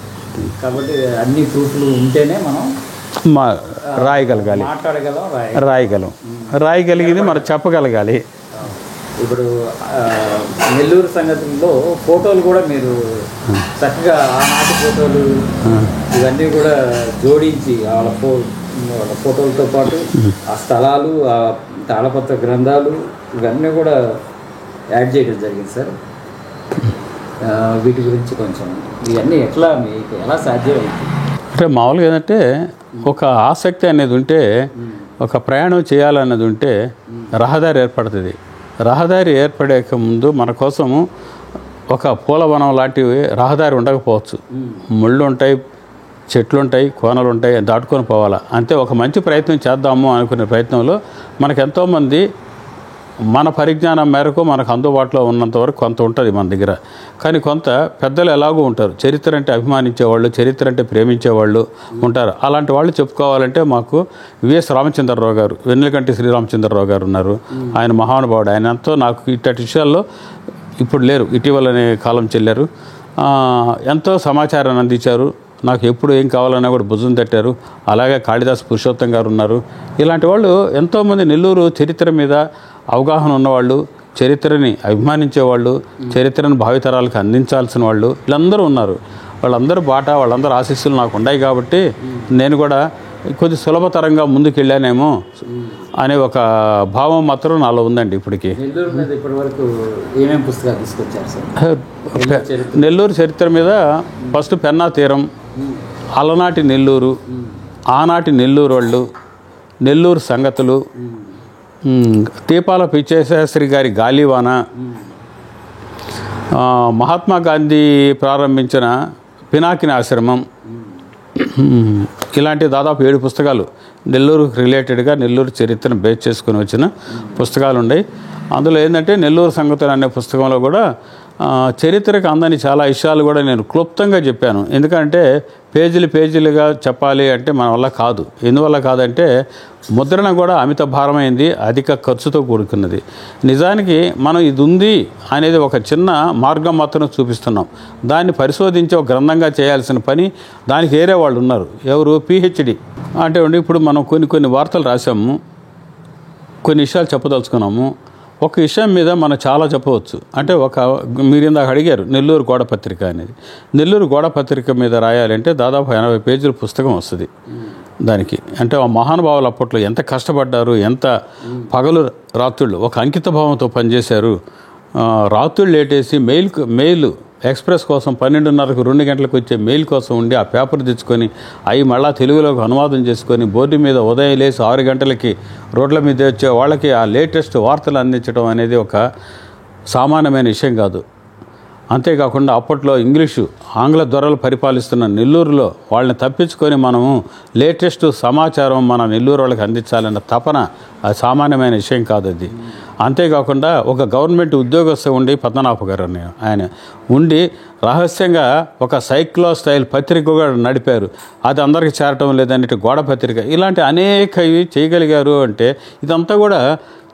కాబట్టి అన్ని ప్రూఫ్లు ఉంటేనే మనం రాయగలగాలి, రాయగలిగింది మనం చెప్పగలగాలి. ఇప్పుడు నెల్లూరు సంగతుల్లో ఫోటోలు కూడా మీరు చక్కగా ఆనాటి ఫోటోలు ఇవన్నీ కూడా జోడించి వాళ్ళ ఫోటోలతో పాటు ఆ స్థలాలు, ఆ తాళపత్ర గ్రంథాలు ఇవన్నీ కూడా యాడ్ చేయడం జరిగింది సార్. వీటి గురించి కొంచెం ఇవన్నీ ఎట్లా మీకు ఎలా సాధ్యమైంది? అంటే మామూలుగా ఏంటంటే ఒక ఆసక్తి అనేది ఉంటే, ఒక ప్రయాణం చేయాలన్నది ఉంటే రహదారి ఏర్పడుతుంది. రహదారి ఏర్పడేక ముందు మన కోసము ఒక పూలవనం లాంటివి రహదారి ఉండకపోవచ్చు, ముళ్ళు ఉంటాయి, చెట్లు ఉంటాయి, కోనలు ఉంటాయి, దాటుకొని పోవాలా. అంతే, ఒక మంచి ప్రయత్నం చేద్దాము అనుకునే ప్రయత్నంలో మనకు ఎంతోమంది మన పరిజ్ఞానం మేరకు మనకు అందుబాటులో ఉన్నంత వరకు కొంత ఉంటుంది మన దగ్గర. కానీ కొంత పెద్దలు ఎలాగూ ఉంటారు, చరిత్ర అంటే అభిమానించేవాళ్ళు, చరిత్ర అంటే ప్రేమించేవాళ్ళు ఉంటారు. అలాంటి వాళ్ళు చెప్పుకోవాలంటే మాకు విఎస్ రామచంద్రరావు గారు, వెన్నెలకంటి శ్రీరామచంద్రరావు గారు ఉన్నారు. ఆయన మహానుభావుడు. ఆయన ఎంతో నాకు ఇట్టటి విషయాల్లో ఇప్పుడు లేరు, ఇటీవలనే కాలం చెల్లారు. ఎంతో సమాచారాన్ని అందించారు. నాకు ఎప్పుడు ఏం కావాలన్నా కూడా భుజం తట్టారు. అలాగే కాళిదాస్ పురుషోత్తం గారు ఉన్నారు. ఇలాంటి వాళ్ళు ఎంతోమంది నెల్లూరు చరిత్ర మీద అవగాహన ఉన్నవాళ్ళు, చరిత్రని అభిమానించేవాళ్ళు, చరిత్రను భావితరాలకు అందించాల్సిన వాళ్ళు వీళ్ళందరూ ఉన్నారు. వాళ్ళందరూ వాళ్ళందరూ ఆశీస్సులు నాకు ఉన్నాయి కాబట్టి నేను కూడా కొద్ది సులభతరంగా ముందుకెళ్ళానేమో అనే ఒక భావం మాత్రం నాలో ఉందండి. ఇప్పటికీ నెల్లూరు చరిత్ర మీద ఫస్ట్ పెన్నా తీరం, అలనాటి నెల్లూరు, ఆనాటి నెల్లూరు వాళ్ళు, నెల్లూరు సంగతులు, తీపాల పిచ్చేశాస్త్రి గారి గాలివాన, మహాత్మా గాంధీ ప్రారంభించిన పినాకిని ఆశ్రమం, ఇలాంటి దాదాపు 7 పుస్తకాలు నెల్లూరుకు రిలేటెడ్గా నెల్లూరు చరిత్రను బేస్ చేసుకుని వచ్చిన పుస్తకాలు ఉన్నాయి. అందులో ఏంటంటే నెల్లూరు సంగతులు అనే పుస్తకంలో కూడా చరిత్రకు అందని చాలా విషయాలు కూడా నేను క్లుప్తంగా చెప్పాను. ఎందుకంటే పేజీలుగా చెప్పాలి అంటే మన వల్ల కాదు. ఎందువల్ల కాదంటే ముద్రణ కూడా అమిత భారమైంది, అధిక ఖర్చుతో కూడుకున్నది. నిజానికి మనం ఇది ఉంది అనేది ఒక చిన్న మార్గం మాత్రం చూపిస్తున్నాం. దాన్ని పరిశోధించి ఒక గ్రంథంగా చేయాల్సిన పని దానికి వేరే వాళ్ళు ఉన్నారు. ఎవరు? పిహెచ్డి. అంటే ఇప్పుడు మనం కొన్ని వార్తలు రాసాము, కొన్ని విషయాలు చెప్పదలుచుకున్నాము. ఒక విషయం మీద మనం చాలా చెప్పవచ్చు. అంటే మీరు ఇందాక అడిగారు నెల్లూరు గోడపత్రిక అనేది. నెల్లూరు గోడపత్రిక మీద రాయాలంటే దాదాపు 80 పేజీల పుస్తకం వస్తుంది దానికి. అంటే ఆ మహానుభావులు అప్పట్లో ఎంత కష్టపడ్డారు, ఎంత పగలు రాత్రుళ్ళు ఒక అంకిత భావంతో పనిచేశారు. రాత్రుళ్ళు లేటేసి మెయిల్ ఎక్స్ప్రెస్ కోసం 12:30కు 2 గంటలకు వచ్చే మెయిల్ కోసం ఉండి ఆ పేపర్ తెచ్చుకొని అవి మళ్ళీ తెలుగులోకి అనువాదం చేసుకొని బోర్డు మీద ఉదయం లేసి 6 గంటలకి రోడ్ల మీద వచ్చే వాళ్ళకి ఆ లేటెస్ట్ వార్తలు అందించడం అనేది ఒక సామాన్యమైన విషయం కాదు. అంతేకాకుండా అప్పట్లో ఆంగ్ల దొరలు పరిపాలిస్తున్న నెల్లూరులో వాళ్ళని తప్పించుకొని మనము లేటెస్ట్ సమాచారం మన నెల్లూరు వాళ్ళకి అందించాలన్న తపన అది సామాన్యమైన విషయం కాదు అది. అంతేకాకుండా ఒక గవర్నమెంట్ ఉద్యోగస్తు ఉండి పద్మనాభ గారు ఆయన ఉండి రహస్యంగా ఒక సైక్లో స్టైల్ పత్రిక కూడా నడిపారు. అది అందరికీ చేరటం లేదన్నట్టు గోడ పత్రిక, ఇలాంటి అనేక చేయగలిగారు. అంటే ఇదంతా కూడా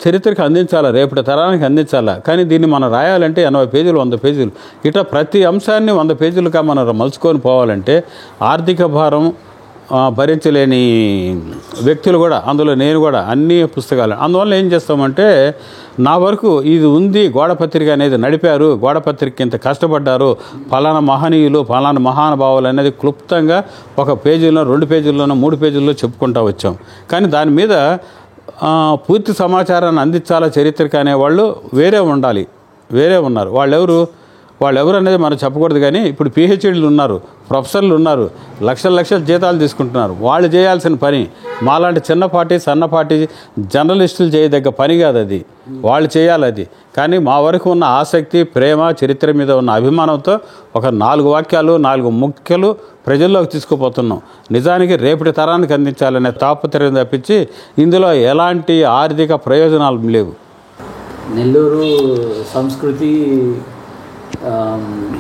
చరిత్రకు అందించాలా, రేపటి తరానికి అందించాలా. కానీ దీన్ని మనం రాయాలంటే 80 పేజీలు 100 పేజీలు ఇట్లా ప్రతి అంశాన్ని 100 పేజీలుగా మనం మలుచుకొని పోవాలంటే ఆర్థిక భారం భరించలేని వ్యక్తులు కూడా, అందులో నేను కూడా అన్ని పుస్తకాలు. అందువల్ల ఏం చేస్తామంటే నా వరకు ఇది ఉంది, గోడపత్రిక అనేది నడిపారు, గోడపత్రిక ఇంత కష్టపడ్డారు, ఫలానా మహనీయులు, ఫలానా మహానుభావులు అనేది క్లుప్తంగా 1 పేజీలో 2 పేజీల్లోనో 3 పేజీల్లో చెప్పుకుంటూ వచ్చాం. కానీ దాని మీద పూర్తి సమాచారాన్ని అందించాలా చరిత్రక అనేవాళ్ళు వేరే ఉన్నారు. వాళ్ళెవరు అనేది మనం చెప్పకూడదు. కానీ ఇప్పుడు పిహెచ్డీలు ఉన్నారు, ప్రొఫెసర్లు ఉన్నారు, లక్షల జీతాలు తీసుకుంటున్నారు. వాళ్ళు చేయాల్సిన పని మాలాంటి సన్నపాటి జర్నలిస్టులు చేయదగ్గ పని కాదు అది, వాళ్ళు చేయాలి అది. కానీ మా వరకు ఉన్న ఆసక్తి, ప్రేమ, చరిత్ర మీద ఉన్న అభిమానంతో ఒక 4 వాక్యాలు 4 ముఖ్యలు ప్రజల్లోకి తీసుకుపోతున్నాం. నిజానికి రేపటి తరానికి అందించాలనే తాపత్రయం తప్పించి ఇందులో ఎలాంటి ఆర్థిక ప్రయోజనాలు లేవు. నెల్లూరు సంస్కృతి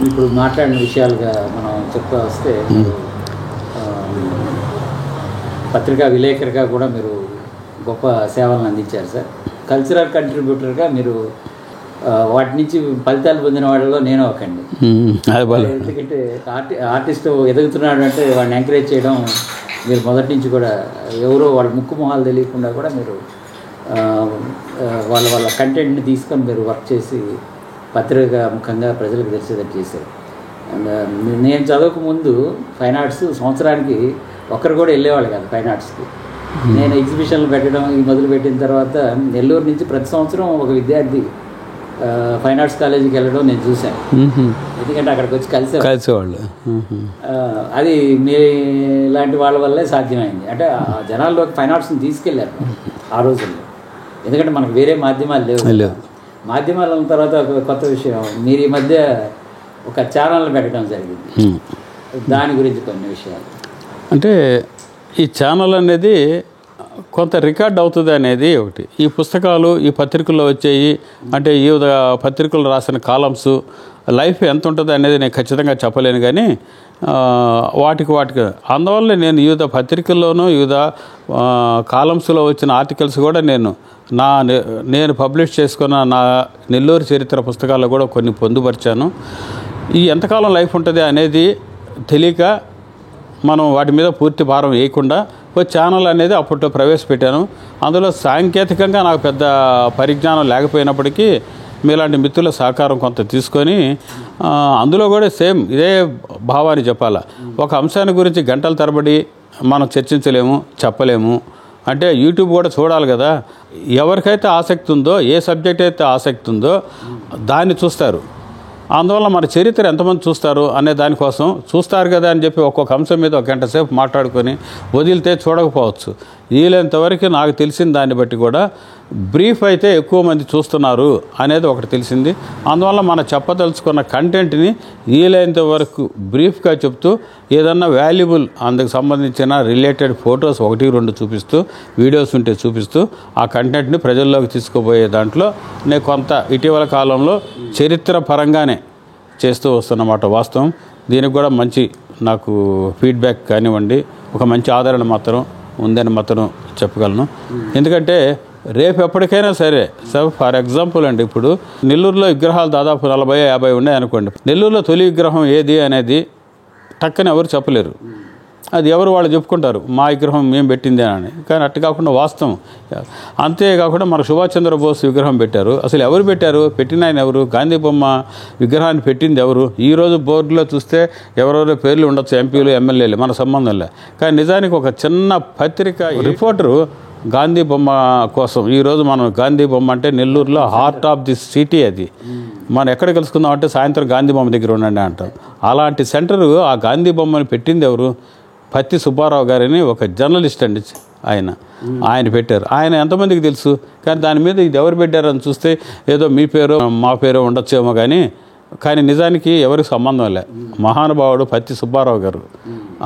ఇప్పుడు మాట్లాడిన విషయాలుగా మనం చెప్తా వస్తే పత్రికా విలేకరిగా కూడా మీరు గొప్ప సేవలను అందించారు సార్. కల్చరల్ కంట్రిబ్యూటర్గా మీరు వాటి నుంచి ఫలితాలు పొందిన వాళ్ళలో నేను ఒకండి. ఎందుకంటే ఆర్టిస్ట్ ఎదుగుతున్నాడు అంటే వాడిని ఎంకరేజ్ చేయడం మీరు మొదటి నుంచి కూడా ఎవరో వాళ్ళ ముక్కు మొహాలు తెలియకుండా కూడా మీరు వాళ్ళ కంటెంట్ని తీసుకొని మీరు వర్క్ చేసి పత్రిక ముఖంగా ప్రజలకు తెలిసేటట్టు చేశారు. నేను చదవక ముందు ఫైన్ ఆర్ట్స్ సంవత్సరానికి ఒక్కరు కూడా వెళ్ళేవాళ్ళు కాదు ఫైన్ ఆర్ట్స్కి. నేను ఎగ్జిబిషన్లు పెట్టడం మొదలుపెట్టిన తర్వాత నెల్లూరు నుంచి ప్రతి సంవత్సరం ఒక విద్యార్థి ఫైన్ ఆర్ట్స్ కాలేజీకి వెళ్ళడం నేను చూశాను. ఎందుకంటే అక్కడికి వచ్చి కలిసేవాళ్ళు. అది మీ లాంటి వాళ్ళ వల్లే సాధ్యమైంది. అంటే ఆ జనాల్లోకి ఫైన్ ఆర్ట్స్ని తీసుకెళ్ళారు ఆ రోజుల్లో. ఎందుకంటే మనకు వేరే మాధ్యమాలు లేవు. మాధ్యమాలు ఉన్న తర్వాత ఒక కొత్త విషయం, మీరు ఈ మధ్య ఒక ఛానల్ పెట్టడం జరిగింది. దాని గురించి కొన్ని విషయాలు. అంటే ఈ ఛానల్ అనేది కొంత రికార్డ్ అవుతుంది అనేది ఒకటి. ఈ పుస్తకాలు ఈ పత్రికల్లో వచ్చేవి అంటే ఈ పత్రికలు రాసిన కాలమ్స్ లైఫ్ ఎంత ఉంటుంది అనేది నేను ఖచ్చితంగా చెప్పలేను. కానీ వాటికి అందువల్ల నేను వివిధ పత్రికల్లోనూ వివిధ కాలమ్స్లో వచ్చిన ఆర్టికల్స్ కూడా నేను పబ్లిష్ చేసుకున్న నా నెల్లూరు చరిత్ర పుస్తకాల్లో కూడా కొన్ని పొందుపరిచాను. ఈ ఎంతకాలం లైఫ్ ఉంటుంది అనేది తెలియక మనం వాటి మీద పూర్తి భారం వేయకుండా ఒక ఛానల్ అనేది అప్పట్లో ప్రవేశపెట్టాను. అందులో సాంకేతికంగా నాకు పెద్ద పరిజ్ఞానం లేకపోయినప్పటికీ మీలాంటి మిత్రుల సహకారం కొంత తీసుకొని అందులో కూడా సేమ్ ఇదే భావాన్ని చెప్పాలా. ఒక అంశాన్ని గురించి గంటల తరబడి మనం చర్చించలేము, చెప్పలేము. అంటే యూట్యూబ్ కూడా చూడాలి కదా. ఎవరికైతే ఆసక్తి ఉందో, ఏ సబ్జెక్ట్ అయితే ఆసక్తి ఉందో దాన్ని చూస్తారు. అందువల్ల మన చరిత్ర ఎంతమంది చూస్తారు అనే దానికోసం చూస్తారు కదా అని చెప్పి ఒక్కొక్క అంశం మీద ఒక గంట సేపు మాట్లాడుకొని వదిలితే చూడకపోవచ్చు. వీలైనంతవరకు నాకు తెలిసిన దాన్ని బట్టి కూడా బ్రీఫ్ అయితే ఎక్కువ మంది చూస్తున్నారు అనేది ఒకటి తెలిసింది. అందువల్ల మనం చెప్పదలుచుకున్న కంటెంట్ని వీలైనంత వరకు బ్రీఫ్గా చెప్తూ ఏదన్నా వాల్యుబుల్ అందుకు సంబంధించిన రిలేటెడ్ ఫొటోస్ 1-2 చూపిస్తూ, వీడియోస్ ఉంటే చూపిస్తూ ఆ కంటెంట్ని ప్రజల్లోకి తీసుకుపోయే దాంట్లో నేను కొంత ఇటీవల కాలంలో చరిత్ర పరంగానే చేస్తూ వస్తున్నమాట వాస్తవం. దీనికి కూడా మంచి నాకు ఫీడ్బ్యాక్ కానివ్వండి, ఒక మంచి ఆదరణ మాత్రం ఉందని మాత్రం చెప్పగలను. ఎందుకంటే రేపు ఎప్పటికైనా సరే ఫర్ ఎగ్జాంపుల్ అండి, ఇప్పుడు నెల్లూరులో విగ్రహాలు దాదాపు 40-50 ఉన్నాయి అనుకోండి. నెల్లూరులో తొలి విగ్రహం ఏది అనేది టక్కని ఎవరు చెప్పలేరు. అది ఎవరు వాళ్ళు చెప్పుకుంటారు, మా విగ్రహం మేము పెట్టిందే అని. కానీ అట్టు కాకుండా వాస్తవం. అంతేకాకుండా మన సుభాష్ చంద్రబోస్ విగ్రహం పెట్టారు. అసలు ఎవరు పెట్టారు? పెట్టిన ఆయన ఎవరు? గాంధీ బొమ్మ విగ్రహాన్ని పెట్టింది ఎవరు? ఈరోజు బోర్డులో చూస్తే ఎవరెవరో పేర్లు ఉండొచ్చు, ఎంపీలు, ఎమ్మెల్యేలు, మన సంబంధం లే. కానీ నిజానికి ఒక చిన్న పత్రిక రిపోర్టరు గాంధీ బొమ్మ కోసం ఈరోజు మనం గాంధీ బొమ్మ అంటే నెల్లూరులో హార్ట్ ఆఫ్ ది సిటీ. అది మనం ఎక్కడ కలుసుకుందాం అంటే సాయంత్రం గాంధీ బొమ్మ దగ్గర ఉండండి అంటాం. అలాంటి సెంటరు ఆ గాంధీ బొమ్మని పెట్టింది ఎవరు? పత్తి సుబ్బారావు గారని ఒక జర్నలిస్ట్ అండి. ఆయన పెట్టారు. ఆయన ఎంతమందికి తెలుసు? కానీ దాని మీద ఇది ఎవరు పెట్టారని చూస్తే ఏదో మీ పేరు మా పేరు ఉండొచ్చేమో కానీ నిజానికి ఎవరికి సంబంధం లే. మహానుభావుడు పత్తి సుబ్బారావు గారు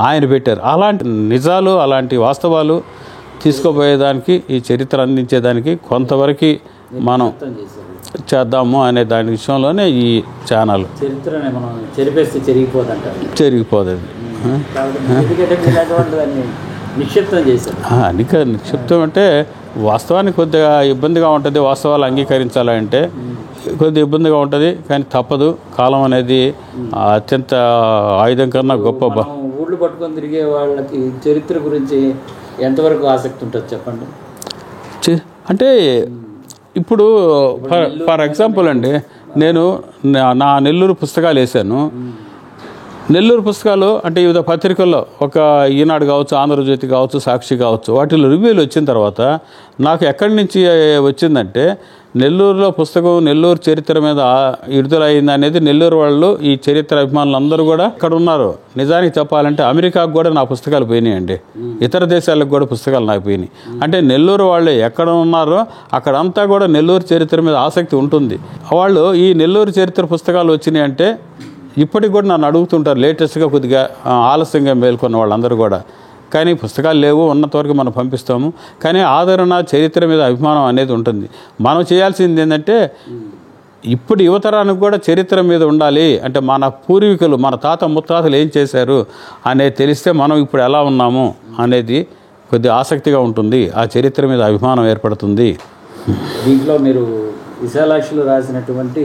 ఆయన పెట్టారు. అలాంటి నిజాలు, అలాంటి వాస్తవాలు తీసుకుపోయేదానికి, ఈ చరిత్ర అందించేదానికి కొంతవరకు మనం చేద్దాము అనే దాని విషయంలోనే ఈ ఛానల్. చరిత్రనే మనం చెరిపేస్తే చెరిగిపోదు. నిక్షిప్తం అంటే వాస్తవానికి కొద్దిగా ఇబ్బందిగా ఉంటుంది. వాస్తవాలు అంగీకరించాలంటే కొద్దిగా ఇబ్బందిగా ఉంటుంది. కానీ తప్పదు. కాలం అనేది అత్యంత ఆయుధం కన్నా గొప్ప. ఊళ్ళు పట్టుకొని తిరిగే వాళ్ళకి చరిత్ర గురించి ఎంతవరకు ఆసక్తి ఉంటుంది చెప్పండి. అంటే ఇప్పుడు ఫర్ ఎగ్జాంపుల్ అండి, నేను నా నెల్లూరు పుస్తకాలు వేసాను. నెల్లూరు పుస్తకాలు అంటే వివిధ పత్రికల్లో ఒక ఈనాడు కావచ్చు, ఆంధ్రజ్యోతి కావచ్చు, సాక్షి కావచ్చు, వాటిలో రివ్యూలు వచ్చిన తర్వాత నాకు ఎక్కడి నుంచి వచ్చిందంటే నెల్లూరులో పుస్తకం నెల్లూరు చరిత్ర మీద విడుదలైంది అనేది నెల్లూరు వాళ్ళు, ఈ చరిత్ర అభిమానులు అందరూ కూడా ఇక్కడ ఉన్నారు. నిజానికి చెప్పాలంటే అమెరికాకు కూడా నా పుస్తకాలు పోయినాయండి. ఇతర దేశాలకు కూడా పుస్తకాలు నాకు పోయినాయి. అంటే నెల్లూరు వాళ్ళు ఎక్కడ ఉన్నారో అక్కడంతా కూడా నెల్లూరు చరిత్ర మీద ఆసక్తి ఉంటుంది. వాళ్ళు ఈ నెల్లూరు చరిత్ర పుస్తకాలు వచ్చినాయి అంటే ఇప్పటికి కూడా నన్ను అడుగుతుంటారు. లేటెస్ట్గా కొద్దిగా ఆలస్యంగా మేల్కొన్న వాళ్ళందరూ కూడా కానీ పుస్తకాలు లేవు, ఉన్నంతవరకు మనం పంపిస్తాము. కానీ ఆదరణ, చరిత్ర మీద అభిమానం అనేది ఉంటుంది. మనం చేయాల్సింది ఏంటంటే ఇప్పుడు యువతరానికి కూడా చరిత్ర మీద ఉండాలి. అంటే మన పూర్వీకులు, మన తాత ముత్తాతలు ఏం చేశారు అనేది తెలిస్తే మనం ఇప్పుడు ఎలా ఉన్నాము అనేది కొద్ది ఆసక్తిగా ఉంటుంది. ఆ చరిత్ర మీద అభిమానం ఏర్పడుతుంది. దీంట్లో మీరు విశాలాక్షులు రాసినటువంటి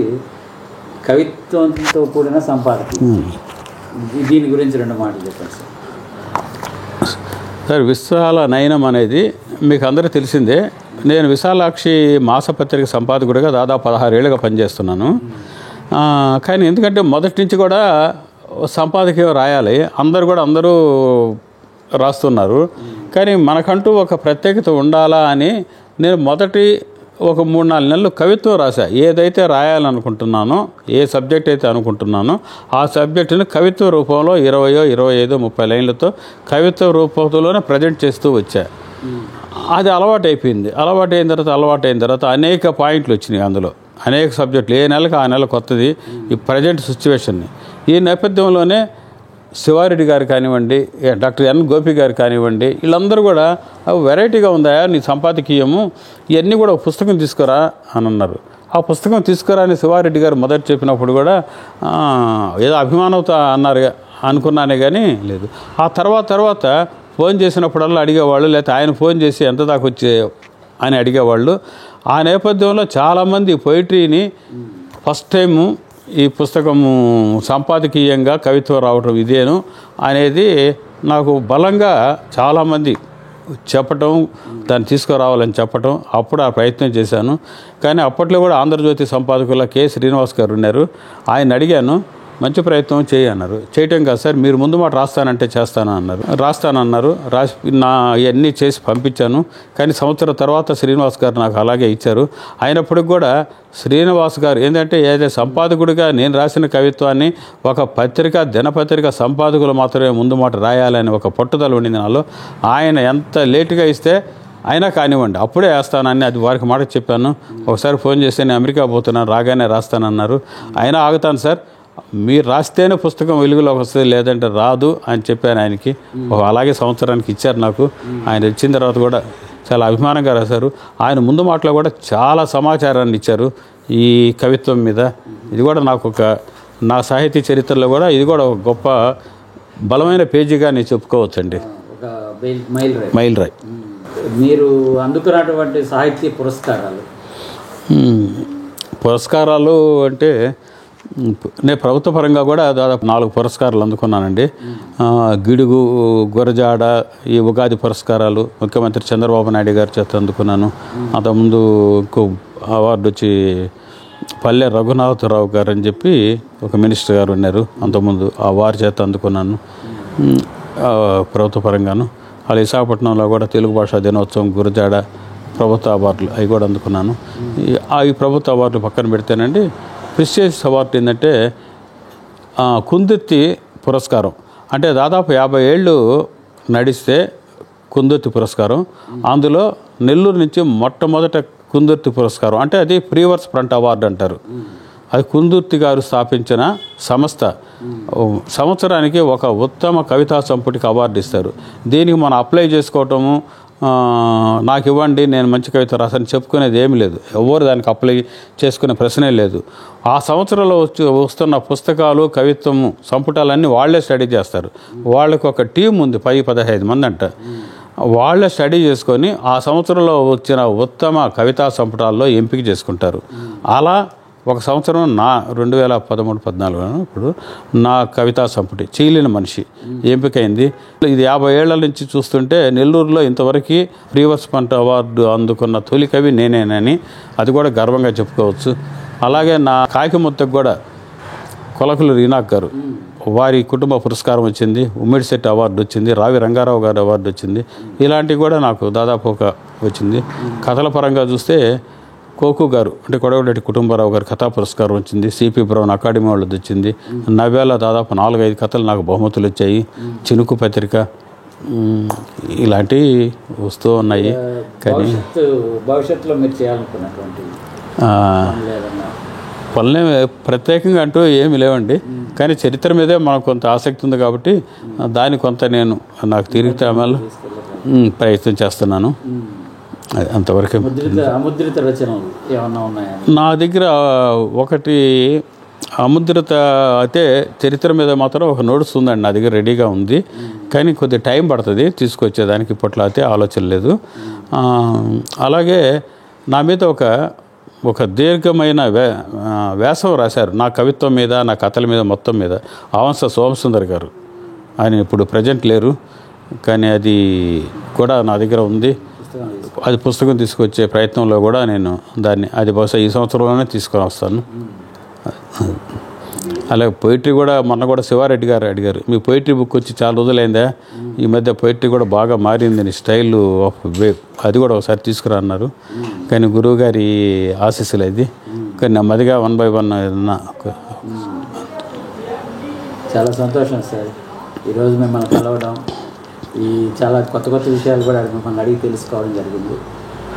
కవిత్వంతో కూడిన సంపాదకి, దీని గురించి 2 మాటలు చెప్పండి సార్. సార్, విశాల నయనం అనేది మీకు అందరికీ తెలిసిందే. నేను విశాలాక్షి మాసపత్రిక సంపాదకుడిగా దాదాపు 16 ఏళ్ళుగా పనిచేస్తున్నాను. కానీ ఎందుకంటే మొదటి నుంచి కూడా సంపాదకీయం రాయాలి, అందరూ రాస్తున్నారు. కానీ మనకంటూ ఒక ప్రత్యేకత ఉండాలా అని నేను మొదటి ఒక 3-4 నెలలు కవిత్వం రాశా. ఏదైతే రాయాలనుకుంటున్నానో, ఏ సబ్జెక్ట్ అయితే అనుకుంటున్నానో ఆ సబ్జెక్టుని కవిత్వ రూపంలో 20, 25, 30 లైన్లతో కవిత్వ రూపంలోనే ప్రజెంట్ చేస్తూ వచ్చా. అది అలవాటైన తర్వాత అనేక పాయింట్లు వచ్చినాయి. అందులో అనేక సబ్జెక్టులు, ఏ నెలకు ఆ నెల కొత్తది, ఈ ప్రజెంట్ సిచ్యువేషన్ని. ఈ నేపథ్యంలోనే శివారెడ్డి గారు కానివ్వండి, డాక్టర్ ఎన్ గోపి గారు కానివ్వండి, వీళ్ళందరూ కూడా వెరైటీగా ఉందా నీ సంపాదకీయము, ఇవన్నీ కూడా ఒక పుస్తకం తీసుకురా అని అన్నారు. ఆ పుస్తకం తీసుకురా అని శివారెడ్డి గారు మొదట చెప్పినప్పుడు కూడా ఏదో అభిమానంతో అన్నారు అనుకున్నానే కానీ లేదు. ఆ తర్వాత ఫోన్ చేసినప్పుడల్లా అడిగేవాళ్ళు, లేకపోతే ఆయన ఫోన్ చేసి ఎంత దాకా వచ్చే అని అడిగేవాళ్ళు. ఆ నేపథ్యంలో చాలామంది పొయిటరీని ఫస్ట్ టైము ఈ పుస్తకము సంపాదకీయంగా కవిత్వం రావటం ఇదేను అనేది నాకు బలంగా చాలామంది చెప్పటం, దాన్ని తీసుకురావాలని చెప్పటం, అప్పుడు ఆ ప్రయత్నం చేశాను. కానీ అప్పట్లో కూడా ఆంధ్రజ్యోతి సంపాదకుల కె శ్రీనివాస్ గారు ఉన్నారు. ఆయన అడిగాను, మంచి ప్రయత్నం చేయన్నారు. చేయటం కాదు సార్, మీరు ముందు మాట రాస్తానంటే రాస్తానన్నారు. రాసి ఇవన్నీ చేసి పంపించాను. కానీ సంవత్సరం తర్వాత శ్రీనివాస్ గారు నాకు అలాగే ఇచ్చారు. అయినప్పటికి కూడా శ్రీనివాస్ గారు ఏంటంటే ఏదైతే సంపాదకుడిగా నేను రాసిన కవిత్వాన్ని ఒక దినపత్రిక సంపాదకులు మాత్రమే ముందు మాట రాయాలని ఒక పట్టుదల ఉండింది నాలో. ఆయన ఎంత లేటుగా ఇస్తే అయినా కానివ్వండి, అప్పుడే వేస్తానని అది వారికి మాట చెప్పాను. ఒకసారి ఫోన్ చేస్తే నేను అమెరికా పోతున్నాను, రాగానే రాస్తానన్నారు. అయినా ఆగుతాను సార్, మీరు రాస్తేనే పుస్తకం వెలుగులోకి వస్తుంది, లేదంటే రాదు అని చెప్పాను ఆయనకి. అలాగే సంవత్సరానికి ఇచ్చారు నాకు. ఆయన ఇచ్చిన తర్వాత కూడా చాలా అభిమానంగా రాశారు. ఆయన ముందు మాటలో కూడా చాలా సమాచారాన్ని ఇచ్చారు ఈ కవిత్వం మీద. ఇది కూడా నాకు నా సాహితీ చరిత్రలో కూడా ఇది కూడా ఒక గొప్ప బలమైన పేజీగా నేను చెప్పుకోవచ్చండి. ఒక మైల్ రాయ్. మీరు అందుకున్నటువంటి సాహిత్య పురస్కారాలు అంటే నేను ప్రభుత్వ పరంగా కూడా దాదాపు 4 పురస్కారాలు అందుకున్నానండి. గిడుగు, గురజాడ, ఈ ఉగాది పురస్కారాలు ముఖ్యమంత్రి చంద్రబాబు నాయుడు గారి చేత అందుకున్నాను. అంతకుముందు ఇంకో అవార్డు వచ్చి పల్లె రఘునాథరావు గారు అని చెప్పి ఒక మినిస్టర్ గారు ఉన్నారు, అంతకుముందు ఆ వారి చేత అందుకున్నాను ప్రభుత్వ పరంగాను. అలా విశాఖపట్నంలో కూడా తెలుగు భాషా దినోత్సవం, గురజాడ ప్రభుత్వ అవార్డులు అవి కూడా అందుకున్నాను. ఈ ప్రభుత్వ అవార్డులు పక్కన పెడితేనండి, ప్రెస్టీజియస్ అవార్డు ఏంటంటే కుందుర్తి పురస్కారం. అంటే దాదాపు 50 ఏళ్ళు నడిస్తే కుందుర్తి పురస్కారం. అందులో నెల్లూరు నుంచి మొట్టమొదట కుందుర్తి పురస్కారం, అంటే అది ప్రీవర్స్ ఫ్రంట్ అవార్డు అంటారు. అది కుందుర్తి గారు స్థాపించిన సంస్థ. సంవత్సరానికి ఒక ఉత్తమ కవితా సంపుటికి అవార్డు ఇస్తారు. దీనికి మనం అప్లై చేసుకోవటము, నాకు ఇవ్వండి నేను మంచి కవిత రాసని చెప్పుకునేది ఏమీ లేదు. ఎవరు దానికి అప్లై చేసుకునే ప్రశ్నే లేదు. ఆ సంవత్సరంలో వస్తున్న పుస్తకాలు, కవిత్వము సంపుటాలన్నీ వాళ్ళే స్టడీ చేస్తారు. వాళ్ళకు ఒక టీం ఉంది, 10-15 మంది అంట. వాళ్ళే స్టడీ చేసుకొని ఆ సంవత్సరంలో వచ్చిన ఉత్తమ కవితా సంపుటాల్లో ఎంపిక చేసుకుంటారు. అలా ఒక సంవత్సరం 2013-14 ఇప్పుడు నా కవితా సంపుటి చీలిన మనిషి ఎంపికైంది. ఇది 50 ఏళ్ల నుంచి చూస్తుంటే నెల్లూరులో ఇంతవరకు ప్రీవర్స్ ఫ్రంట్ అవార్డు అందుకున్న తొలి కవి నేనేనని అది కూడా గర్వంగా చెప్పుకోవచ్చు. అలాగే నా కాకిముత్తకు కూడా కొలకులు రీనాక్ గారు, వారి కుటుంబ పురస్కారం వచ్చింది, ఉమ్మడి సెట్ అవార్డు వచ్చింది, రావి రంగారావు గారి అవార్డు వచ్చింది. ఇలాంటివి కూడా నాకు దాదాపు వచ్చింది. కథల పరంగా చూస్తే కోకు గారు అంటే కొడవలెట్టి కుటుంబరావు గారు కథా పురస్కారం వచ్చింది, సిపి బ్రౌన్ అకాడమీ వాళ్ళది వచ్చింది. నవ్యాల దాదాపు 4-5 కథలు నాకు బహుమతులు వచ్చాయి. చినుకు పత్రిక ఇలాంటివి వస్తూ ఉన్నాయి. కానీ భవిష్యత్తులో మీరు చేయాలనుకున్నటువంటి పనులే ప్రత్యేకంగా అంటూ ఏమి లేవండి, కానీ చరిత్ర మీదే మనకు కొంత ఆసక్తి ఉంది కాబట్టి దాన్ని కొంత నేను నాకు తిరిగితే అమలు ప్రయత్నం చేస్తున్నాను. అది అంతవరకే. అముద్రిత రచనలు ఏమన్నా ఉన్నాయా నా దగ్గర? ఒకటి అముద్రిత అయితే చరిత్ర మీద మాత్రం ఒక నోట్స్ ఉందండి నా దగ్గర, రెడీగా ఉంది. కానీ కొద్ది టైం పడుతుంది తీసుకొచ్చేదానికి, ఇప్పట్లో అయితే ఆలోచన లేదు. అలాగే నా మీద ఒక దీర్ఘమైన వ్యాసం రాశారు నా కవిత్వం మీద, నా కథల మీద, మొత్తం మీద. ఆవంస సోమసుందర్ గారు, ఆయన ఇప్పుడు ప్రజెంట్ లేరు, కానీ అది కూడా నా దగ్గర ఉంది. అది పుస్తకం తీసుకొచ్చే ప్రయత్నంలో కూడా నేను అది బహుశా ఈ సంవత్సరంలోనే తీసుకొని వస్తాను. అలాగే పోయిటరీ కూడా మొన్న కూడా శివారెడ్డి గారు అడిగారు, మీ పోయిటరీ బుక్ వచ్చి చాలా రోజులైందా, ఈ మధ్య పోయిటరీ కూడా బాగా మారింది స్టైల్ ఆఫ్ వే, అది కూడా ఒకసారి తీసుకురా అన్నారు. కానీ గురువు గారి ఆశీస్సులు అది, కానీ నెమ్మదిగా 1 by 1 ఏదన్నా. చాలా సంతోషం సార్ ఈరోజు మిమ్మల్ని కలవడం, ఈ చాలా కొత్త కొత్త విషయాలు కూడా మిమ్మల్ని అడిగి తెలుసుకోవడం జరిగింది.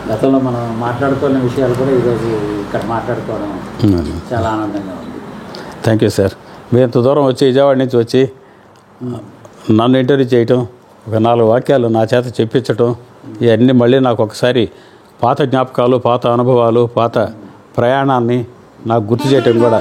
గతంలో మనం మాట్లాడుకున్న విషయాలు కూడా ఈరోజు ఇక్కడ మాట్లాడుకోవడం చాలా ఆనందంగా ఉంది. Thank you sir. మీరు ఇంత దూరం వచ్చి విజయవాడ నుంచి వచ్చి నన్ను ఇంటర్వ్యూ చేయటం, ఒక 4 వాక్యాలు నా చేత చెప్పించటం, ఇవన్నీ మళ్ళీ నాకు ఒకసారి పాత జ్ఞాపకాలు, పాత అనుభవాలు, పాత ప్రయాణాన్ని నాకు గుర్తు చేయటం కూడా